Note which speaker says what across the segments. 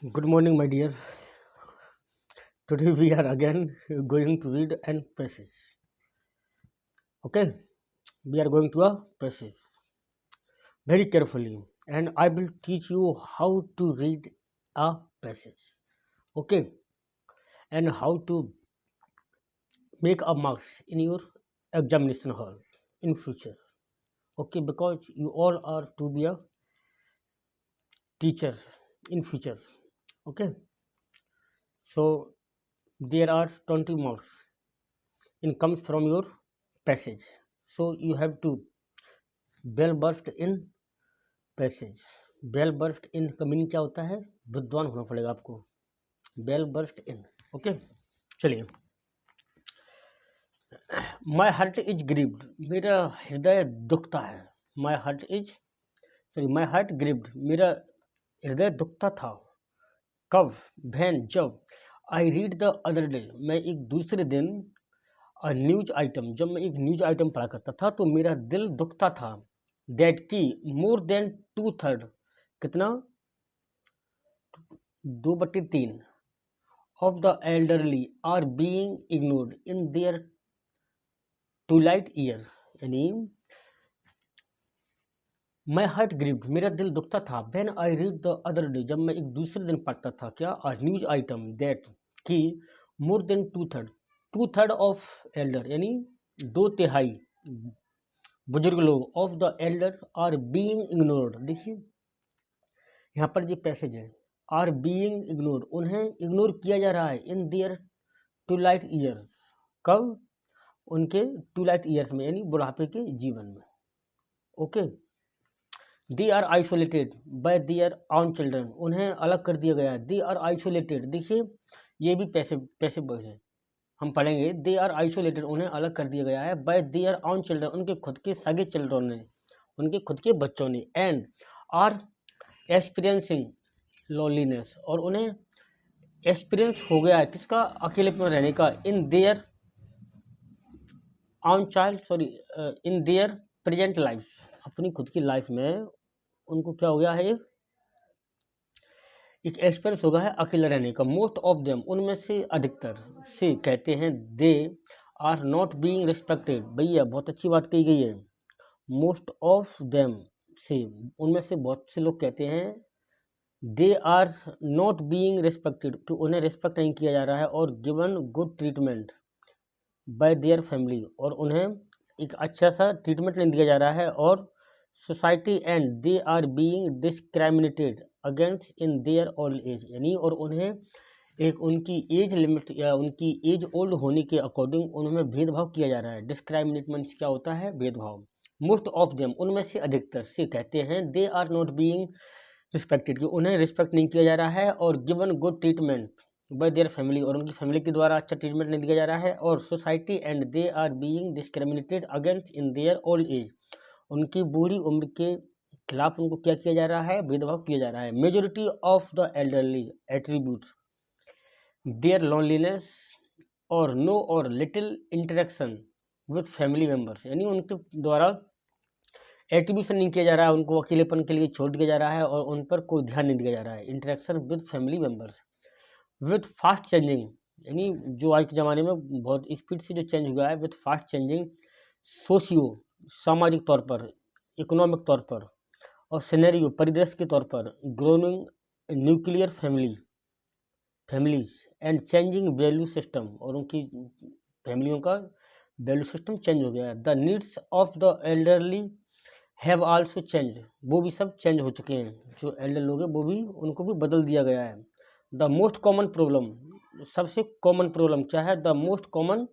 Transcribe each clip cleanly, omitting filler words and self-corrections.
Speaker 1: Good morning, my dear. Today we are again going to read an passage. Okay, we are going to a passage very carefully, and I will teach you how to read a passage. Okay, and how to make a marks in your examination hall in future. Okay, because you all are to be a teacher in future. Okay, so there are 20 marks in comes from your passage. So you have to bell burst in passage. Bell burst in का meaning क्या होता है? विद्वान होना पड़ेगा आपको। Bell burst इन। Okay, चलिए। My heart is grieved, मेरा हृदय दुखता है। My heart is my heart grieved, मेरा हृदय दुखता था। कब? वैन, जब। आई रीड द अदर डे, मैं एक दूसरे दिन न्यूज आइटम, जब मैं एक न्यूज आइटम पढ़ा करता था तो मेरा दिल दुखता था। दैट की मोर देन 2/3, कितना? 2/3 of the elderly are being ignored in their twilight year. यानी माई हार्ट ग्रीव्ड, मेरा दिल दुखता था। When I read the other day, जब मैं एक दूसरे दिन पढ़ता था क्या? न्यूज आइटम दैट की मोर देन 2/3 ऑफ एल्डर, यानी 2/3 बुजुर्ग लोग of the elder are being ignored. देखिए यहाँ पर जो पैसेज है, आर बीइंग इग्नोर्ड, उन्हें इग्नोर किया जा रहा है इन देयर ट्विलाइट ईयर्स। कब? उनके ट्विलाइट ईयर्स में, यानी बुढ़ापे के जीवन में। Okay, they are isolated by their own children, उन्हें अलग कर दिया गया है। दे आर आइसोलेटेड, देखिए ये भी पैसिव वॉइस है, हम पढ़ेंगे। दे आर आइसोलेटेड, उन्हें अलग कर दिया गया है। बाय देयर ऑन चिल्ड्रन, उनके खुद के सगे चिल्ड्रन ने, उनके खुद के बच्चों ने। एंड आर एक्सपीरियंसिंग लोनलीनेस, और उन्हें एक्सपीरियंस हो गया है किसका? अकेलेपन रहने का। In their on child in their present life, अपनी खुद की लाइफ में उनको क्या हो गया है? एक एक्सपीरियंस होगा है अकेले रहने का। मोस्ट ऑफ देम, उनमें से अधिकतर से कहते हैं they are not being respected. भैया बहुत अच्छी बात कही गई है। मोस्ट ऑफ देम से, उनमें से बहुत से लोग कहते हैं they are not being respected, कि उन्हें रिस्पेक्ट नहीं किया जा रहा है। और given good treatment by their family, और उन्हें एक अच्छा सा ट्रीटमेंट नहीं दिया जा रहा है। और society, and they are being discriminated against in their old age, यानी और उन्हें एक उनकी एज लिमिट या उनकी एज ओल्ड होने के अकॉर्डिंग उनमें भेदभाव किया जा रहा है। डिस्क्राइमिनेट मीन्स क्या होता है? भेदभाव। मोस्ट ऑफ देम, उनमें से अधिकतर से कहते हैं they are not being respected, कि उन्हें रिस्पेक्ट नहीं किया जा रहा है। और given good treatment by their family, और उनकी फैमिली के द्वारा अच्छा ट्रीटमेंट नहीं दिया जा रहा है। और society, and they are being discriminated against in their old age, उनकी बूढ़ी उम्र के खिलाफ उनको क्या किया जा रहा है? भेदभाव किया जा रहा है। Majority of the elderly attributes their loneliness और no or little interaction with family members, यानी उनके द्वारा एट्रीब्यूशन नहीं किया जा रहा है, उनको अकेलेपन के लिए छोड़ दिया जा रहा है और उन पर कोई ध्यान नहीं दिया जा रहा है। Interaction with family members with fast changing, यानी जो आज के ज़माने में बहुत स्पीड से जो चेंज हुआ है, विद फास्ट चेंजिंग सोशियो, सामाजिक तौर पर, इकोनॉमिक तौर पर, और सिनेरियो, परिदृश्य के तौर पर, growing nuclear families and changing value system, और उनकी फैमिलियों का वैल्यू सिस्टम चेंज हो गया है। The needs of the elderly have also change, वो भी सब चेंज हो चुके हैं। जो एल्डर लोग हैं वो भी, उनको भी बदल दिया गया है। द मोस्ट कॉमन प्रॉब्लम, सबसे कॉमन प्रॉब्लम क्या है? The most common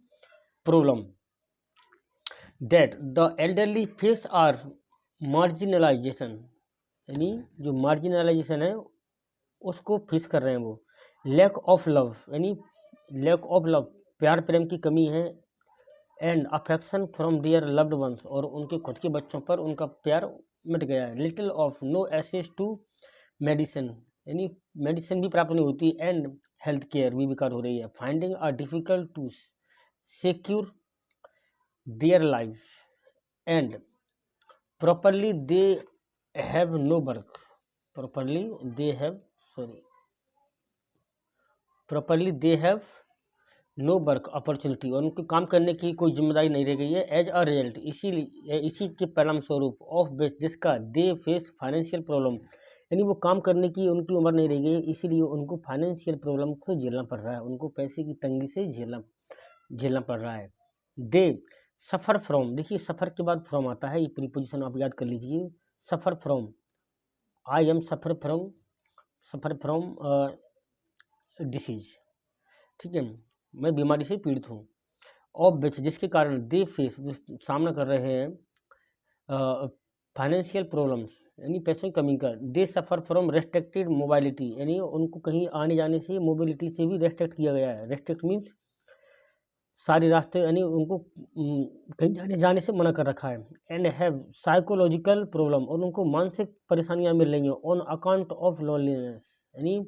Speaker 1: problem that the elderly face are marginalization, यानी जो मार्जिनलाइजेशन है उसको फेस कर रहे हैं वो। लैक ऑफ लव, यानी लैक ऑफ लव, प्यार प्रेम की कमी है। And affection from their loved ones, और उनके खुद के बच्चों पर उनका प्यार मिट गया है। Little of no access to medicine, यानी मेडिसिन भी प्राप्त नहीं होती। एंड हेल्थ केयर भी बेकार हो रही है। Finding are difficult to secure their life, and properly they have no work, properly they have properly they have no work opportunity, और उनको काम करने की कोई जिम्मेदारी नहीं रह गई है। एज अ रिजल्ट, इसी के परिणाम स्वरूप ऑफ बेस जिसका दे फेस फाइनेंशियल प्रॉब्लम, यानी वो काम करने की उनकी उम्र नहीं रह गई, इसीलिए उनको फाइनेंशियल प्रॉब्लम को झेलना पड़ रहा है, उनको पैसे की तंगी से झेलना पड़ रहा है। दे सफ़र फ्रॉम, देखिए सफ़र के बाद फ्रॉम आता है, ये प्रीपोजिशन आप याद कर लीजिए। Suffer from, I am suffer from disease, ठीक है, मैं बीमारी से पीड़ित हूँ। ऑफ विच जिसके कारण दे फेस सामना कर रहे हैं फाइनेंशियल प्रॉब्लम्स, यानी पैसों की कमी का। दे सफ़र फ्रॉम रेस्ट्रिक्टेड मोबाइलिटी, यानी उनको कहीं आने जाने से मोबिलिटी से भी रेस्ट्रिक्ट किया गया है। रेस्ट्रिक्ट मीन्स सारे रास्ते, यानी उनको कहीं जाने से मना कर रखा है। एंड हैव साइकोलॉजिकल प्रॉब्लम, और उनको मानसिक परेशानियां मिल रही हैं ऑन अकाउंट ऑफ लोनलीनेस, यानी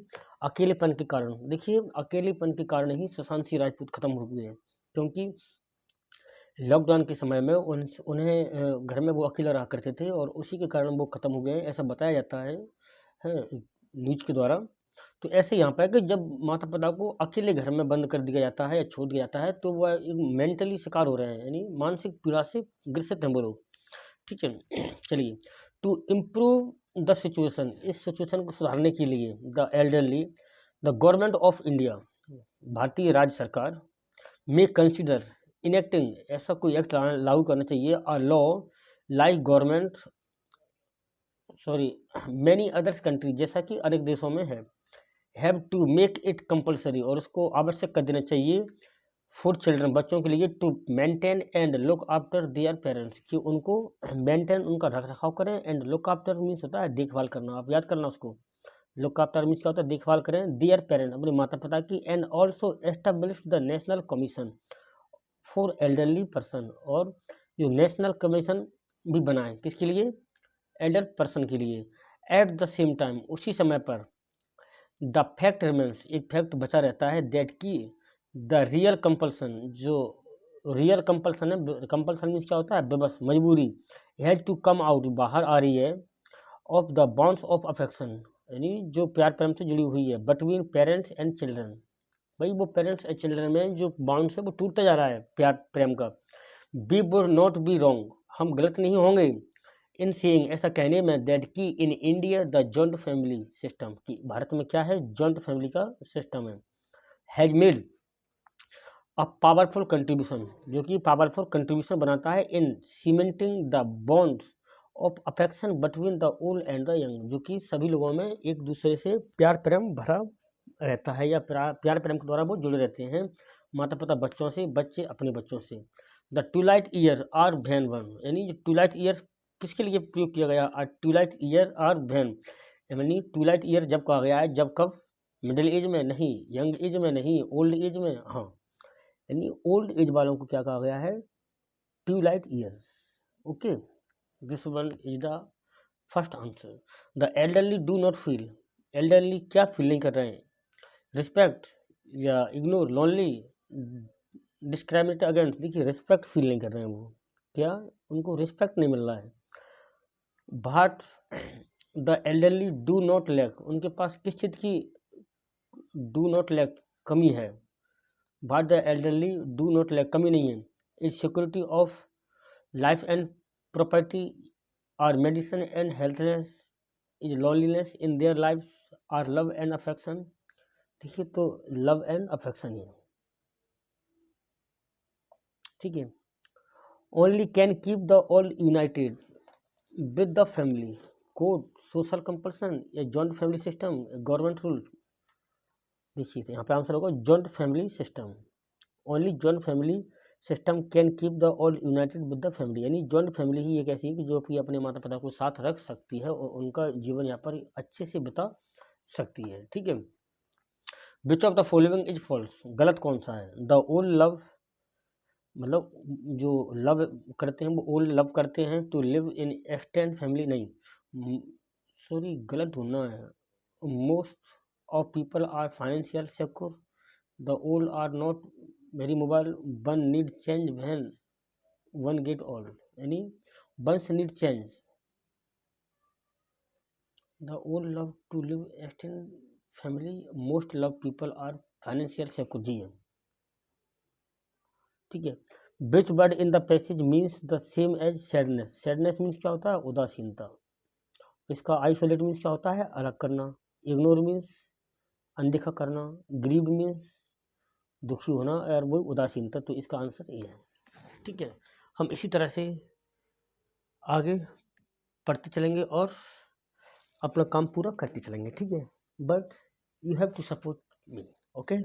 Speaker 1: अकेलेपन के कारण। देखिए अकेलेपन के कारण ही सुशांत सिंह राजपूत खत्म हो गए हैं, क्योंकि लॉकडाउन के समय में उन्हें घर में वो अकेला रहा करते थे और उसी के कारण वो खत्म हो गए हैं, ऐसा बताया जाता है न्यूज के द्वारा। तो ऐसे यहाँ पर है कि जब माता पिता को अकेले घर में बंद कर दिया जाता है या छोड़ दिया जाता है तो वह एक मेंटली शिकार हो रहे हैं, यानी मानसिक पीड़ा से ग्रसित हैं वो लोग, ठीक है। चलिए, टू इम्प्रूव द सिचुएशन, इस सिचुएशन को सुधारने के लिए the elderly, the government of India, भारतीय राज्य सरकार, मे कंसिडर इनेक्टिंग, ऐसा कोई एक्ट लागू करना चाहिए, a law like government many others country, जैसा कि अनेक देशों में है। Have to make it compulsory, और उसको आवश्यक कर देना चाहिए फॉर चिल्ड्रन, बच्चों के लिए, to maintain and look after their parents, कि उनको मेंटेन, उनका रख रखाव करें। एंड लुक आफ्टर मीन्स होता है देखभाल करना, आप याद करना उसको। लुक आफ्टर मीन्स क्या होता है, देखभाल करें। देयर पेरेंट, अपने माता पिता की। And also establish the national commission for elderly person, और जो नेशनल कमीशन भी बनाए, किसके लिए, एल्डर पर्सन के लिए। एट द सेम टाइम, उसी समय पर, द फैक्ट रिमेन्स, एक फैक्ट बचा रहता है, दैट की द रियल कंपल्सन, जो रियल कंपल्सन है, कंपल्सन मीन्स क्या होता है, बेबस, मजबूरी, हैज टू कम आउट, बाहर आ रही है, of the bonds of affection, यानी जो प्यार प्रेम से जुड़ी हुई है, बिटवीन पेरेंट्स एंड चिल्ड्रन, भाई वो पेरेंट्स एंड चिल्ड्रन में जो बॉन्ड्स है वो टूटता जा रहा है प्यार प्रेम का। We would not be wrong, हम गलत नहीं होंगे, इन सेइंग, ऐसा कहने में, दैट की in India the joint family system, की भारत में क्या है, जॉइंट फैमिली का सिस्टम है, has made a powerful contribution, जो कि पावरफुल कंट्रीब्यूशन बनाता है in cementing the bonds of affection between the old and the young, जो कि सभी लोगों में एक दूसरे से प्यार प्रेम भरा रहता है, या प्यार प्रेम के द्वारा वो जुड़े रहते हैं, माता पिता बच्चों से, बच्चे अपने बच्चों से। The twilight year are when one, यानी जो ट्यूलाइट ईयर किसके लिए प्रयोग किया गया, ट्यूलाइट ईयर आर वैन, यानी ट्यूलाइट ईयर जब कहा गया है, जब कब, मिडिल एज में नहीं, यंग एज में नहीं, ओल्ड एज में, हाँ, यानी ओल्ड एज वालों को क्या कहा गया है, twilight years, okay. This one is the first answer. The elderly do not feel, elderly क्या फील नहीं कर रहे हैं, रिस्पेक्ट या इग्नोर, लोनली, डिस्क्रिमिनेट अगेंस्ट, देखिए रिस्पेक्ट फील नहीं कर रहे हैं वो, क्या, उनको रिस्पेक्ट नहीं मिल रहा है। But the elderly do not lack, उनके पास किस चीज़ की डू नॉट लैक कमी है, but the elderly do not lack कमी नहीं है, is security of life and property, or medicine and healthness, is loneliness in their life, or love and affection, देखिए तो लव एंड अफेक्शन है, ठीक है। Only can keep the all united with the family code, social compulsion, या joint family system, government rule, देखिए तो यहाँ पे आंसर होगा joint family system. Only joint family system can keep the all united with the family, यानी joint family ही एक ऐसी है कि जो कि अपने माता पिता को साथ रख सकती है और उनका जीवन यापन अच्छे से बिता सकती है, ठीक है। Which of the following is false, गलत कौन सा है, द ओल्ड लव, मतलब जो लव करते हैं वो ओल्ड लव करते हैं to live in extend family, नहीं, सॉरी गलत ढूंढना है, most of people are financial secure, the old are not very mobile, one need change when one get old, यानी once need change, the old love to live extend family, most love people are financial सब कुछ जी है, ठीक है। Which word in the passage means the same as sadness, sadness means क्या होता है, उदासीनता। इसका आइसोलेट मीन्स क्या होता है, अलग करना। इग्नोर मीन्स अनदेखा करना। ग्रीव्ड मीन्स दुखी होना, और वो उदासीनता। तो इसका आंसर ये है, ठीक है। हम इसी तरह से आगे पढ़ते चलेंगे और अपना काम पूरा करते चलेंगे, ठीक है। But you have to support me, okay.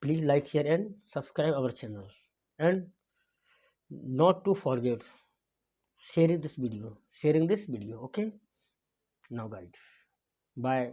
Speaker 1: Please like share and subscribe our channel, and not to forget sharing this video, okay. Now guys, bye.